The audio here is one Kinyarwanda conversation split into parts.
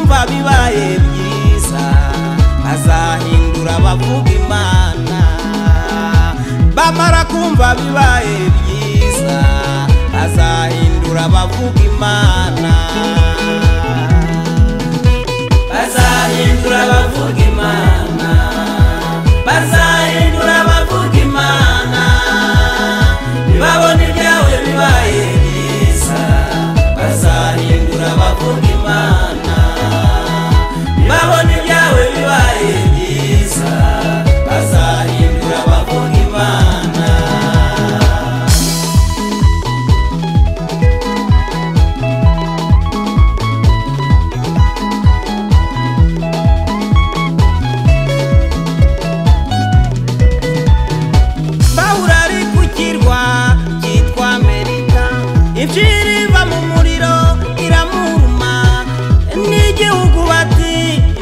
kumva bibaye byiza azahindura bavuga Imana bamara kumva bibaye byiza azahindura bavuga Imana bazahindura bavuga Imana bazahindura bavuga Imana babona ibyawe bibaye byiza bazahindura bavuga Imana babona ibyawe bibaye byiza bazahindura bavuga Imana Bahurari kukirwa kitwa Amerika imfiriva mu muriro iramuruma n'igihugu bati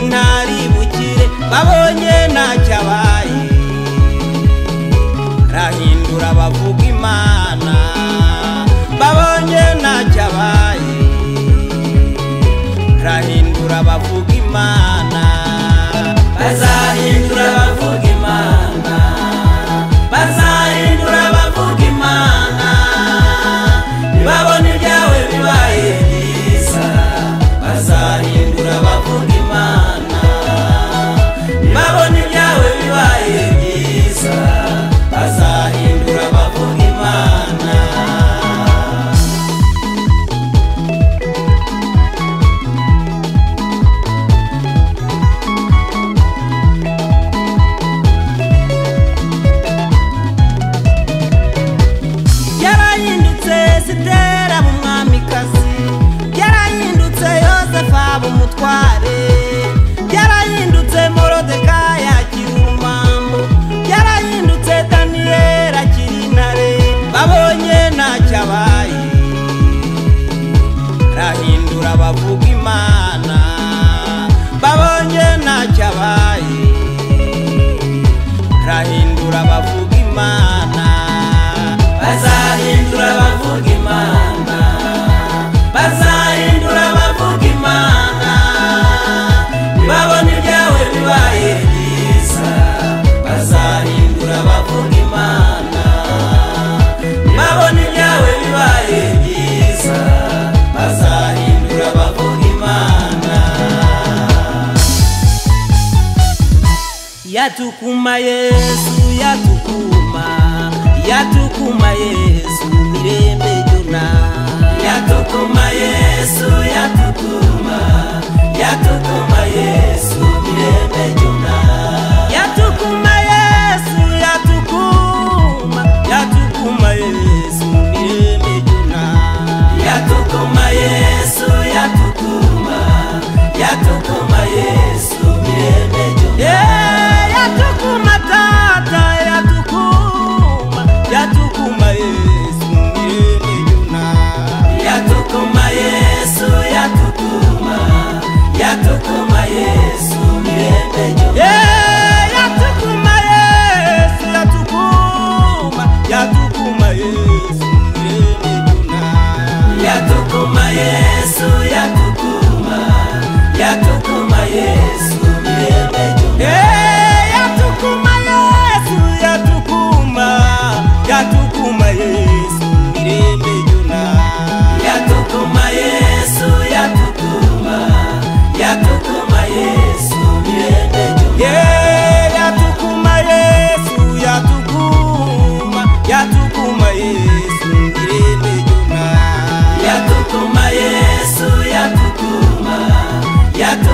ntaribukire babonye ntacyabaye rahindura bavuga Imana babonye ntacyabaye rahindura bavuga Imana bazahindura bavuga Imana bazahindura bavuga Imana babona ibyawe bibaye byiza bazahindura bavuga Imana babona ibyawe bibaye byiza bazahindura bavuga Imana yarahindutse Sitera mu mwamikazi yarahindutse Yosefa umutware yarahindutse Morodekayi akiri umwambo yarahindutse Daniyeli akiri intare babonye ntacyabaye rahindura bavuga Imana babonye ntacyabaye rahindura bavuga Imana bazahindura bavuga Imana bazahindura bavuga Imana babona ibyawe bibaye byiza bazahindura bavuga Imana babona ibyawe bibaye byiza bazahindura bavuga Imana yatukuma Yesu yatukuma yatukuma Yesu mirembe jona yatukuma Yesu yatukuma yatukuma Yesu mirembe jona yatukuma Yesu yatukuma yatukuma Yesu mirembe jona yatukuma Yesu yatukuma yatukuma Yesu mirembe jona yatukuma tata yatukuma yatukuma Yesu mirembe jona yatukuma Yesu yatukuma yatukuma Yesu mirembe jona yatukuma Yesu yatukuma yatukuma Yesu mirembe jona yatukuma Yesu yatukuma yatukuma Yesu mirembe jona yatukuma Yesu yatukuma yatukuma Yesu mirembe jona yatukuma Yesu yatukuma yatukuma Yesu mirembe jona yatukuma Yesu yatukuma yatukuma Yesu mirembe jona yatukuma Yesu yatukuma yatukuma